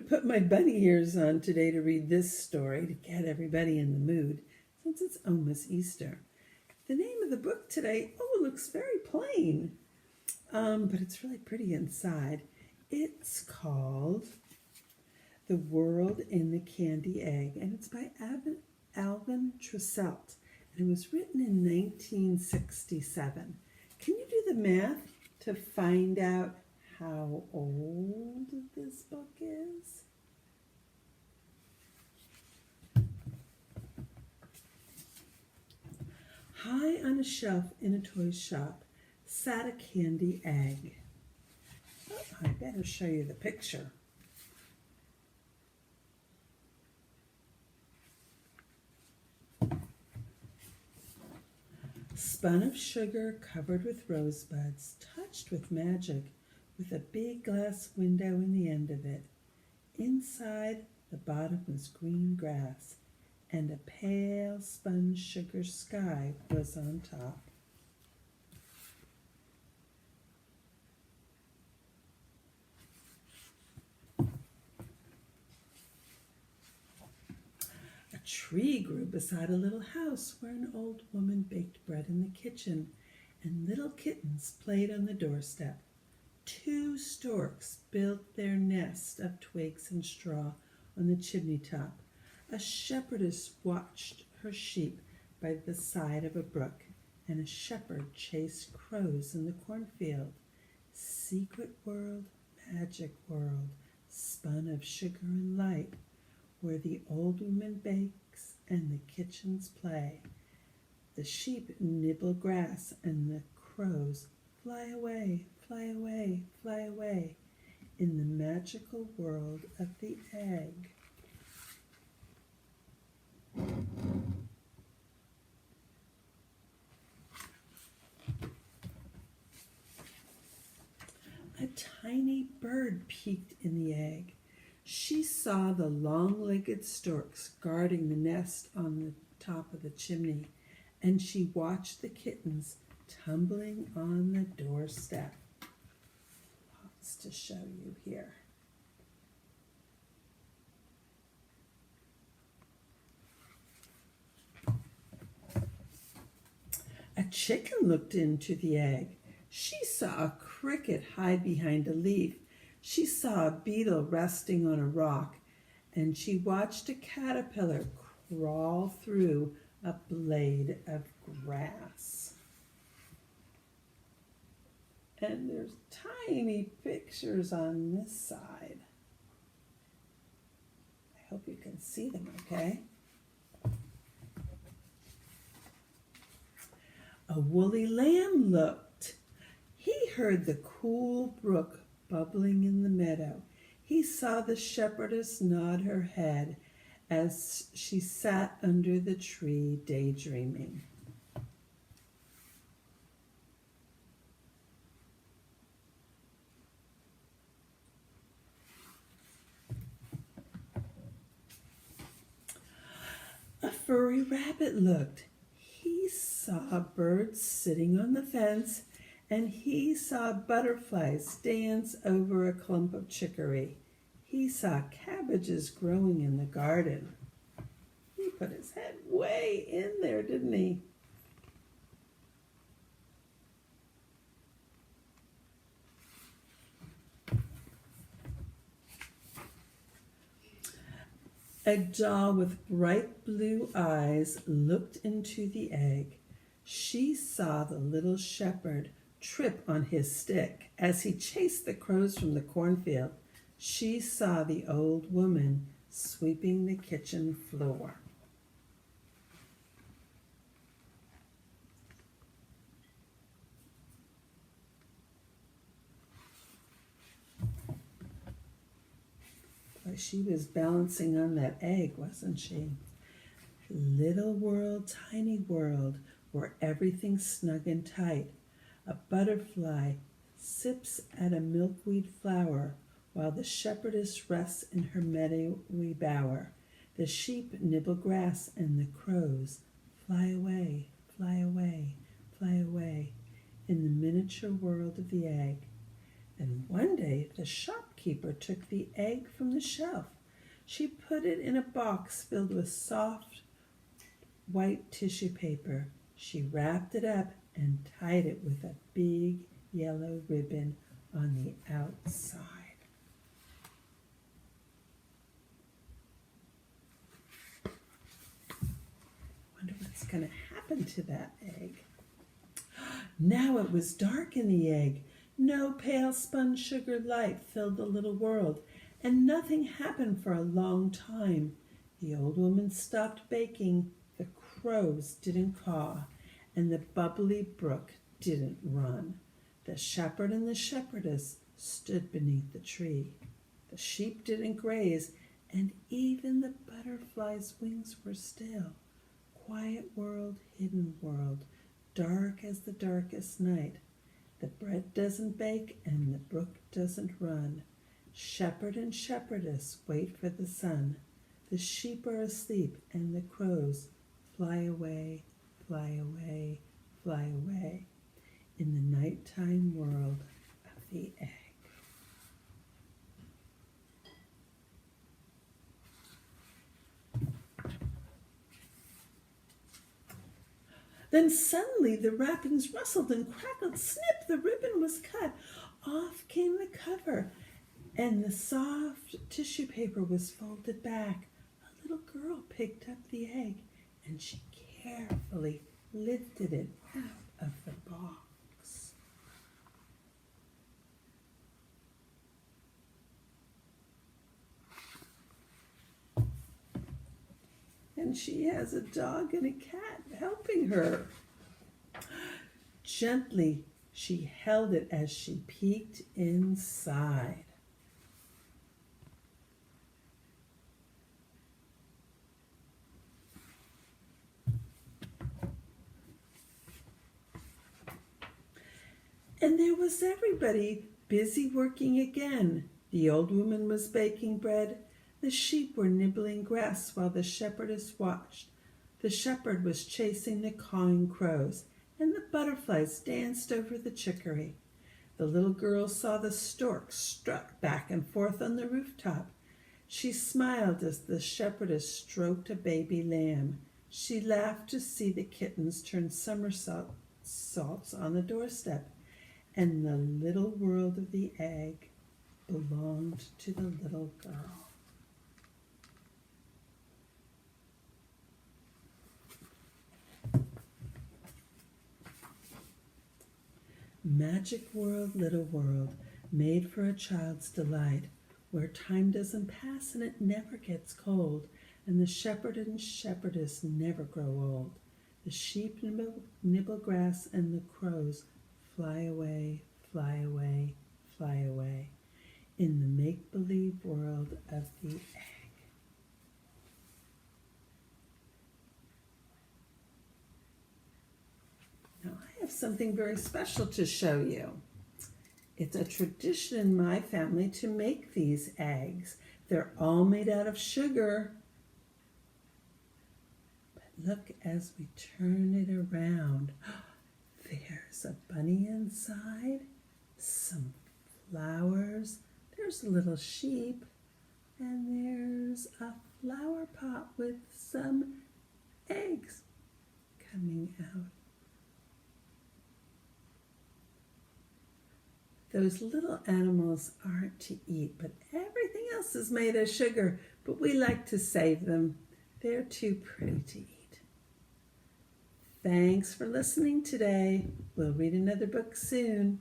put my bunny ears on today to read this story to get everybody in the mood since it's almost Easter. The name of the book today, it looks very plain, but it's really pretty inside. It's called The World in the Candy Egg, and it's by Alvin Tresselt, and it was written in 1967. Can you do the math to find out how old this book is? High on a shelf in a toy shop sat a candy egg. Oh, I better show you the picture. Spun of sugar covered with rosebuds, touched with magic, with a big glass window in the end of it. Inside, the bottom was green grass, and a pale spun sugar sky was on top. A tree grew beside a little house where an old woman baked bread in the kitchen, and little kittens played on the doorstep. 2 storks built their nest of twigs and straw on the chimney top. A shepherdess watched her sheep by the side of a brook, and a shepherd chased crows in the cornfield. Secret world, magic world, spun of sugar and light, where the old woman bakes and the kitchens play. The sheep nibble grass, and the crows fly away, fly away, fly away, in the magical world of the egg. A tiny bird peeked in the egg. She saw the long-legged storks guarding the nest on the top of the chimney, and she watched the kittens tumbling on the doorstep. Lots to show you here. A chicken looked into the egg. She saw a cricket hide behind a leaf. She saw a beetle resting on a rock, and she watched a caterpillar crawl through a blade of grass. And there's tiny pictures on this side. I hope you can see them okay. A woolly lamb looked. He heard the cool brook bubbling in the meadow. He saw the shepherdess nod her head as she sat under the tree daydreaming. A furry rabbit looked. He saw birds sitting on the fence, and he saw butterflies dance over a clump of chicory. He saw cabbages growing in the garden. He put his head way in there, didn't he? A doll with bright blue eyes looked into the egg. She saw the little shepherd trip on his stick as he chased the crows from the cornfield. She saw the old woman sweeping the kitchen floor. Boy, she was balancing on that egg, wasn't she? Little world, tiny world, where everything's snug and tight. A butterfly sips at a milkweed flower, while the shepherdess rests in her meadowy bower. The sheep nibble grass, and the crows fly away, fly away, fly away, in the miniature world of the egg. Then one day the shopkeeper took the egg from the shelf. She put it in a box filled with soft white tissue paper. She wrapped it up and tied it with a big yellow ribbon on the outside. Wonder what's going to happen to that egg. Now it was dark in the egg. No pale spun sugar light filled the little world, and nothing happened for a long time. The old woman stopped baking, the crows didn't caw, and the bubbly brook didn't run. The shepherd and the shepherdess stood beneath the tree. The sheep didn't graze, and even the butterfly's wings were still. Quiet world, hidden world, dark as the darkest night. The bread doesn't bake and the brook doesn't run. Shepherd and shepherdess wait for the sun. The sheep are asleep and the crows fly away, fly away, fly away in the nighttime world of the egg. Then suddenly the wrappings rustled and crackled. Snip, the ribbon was cut. Off came the cover, and the soft tissue paper was folded back. A little girl picked up the egg, and she carefully lifted it out of the box. And she has a dog and a cat helping her. Gently, she held it as she peeked inside. And there was everybody busy working again. The old woman was baking bread. The sheep were nibbling grass while the shepherdess watched. The shepherd was chasing the cawing crows, and the butterflies danced over the chicory. The little girl saw the stork strut back and forth on the rooftop. She smiled as the shepherdess stroked a baby lamb. She laughed to see the kittens turn somersaults on the doorstep. And the little world of the egg belonged to the little girl. Magic world, little world, made for a child's delight, where time doesn't pass and it never gets cold, and the shepherd and shepherdess never grow old. The sheep nibble grass, and the crows fly away, fly away, fly away, in the make-believe world of the egg. Now I have something very special to show you. It's a tradition in my family to make these eggs. They're all made out of sugar. But look as we turn it around. There's a bunny inside, some flowers, there's a little sheep, and there's a flower pot with some eggs coming out. Those little animals aren't to eat, but everything else is made of sugar, but we like to save them. They're too pretty to eat. Thanks for listening today. We'll read another book soon.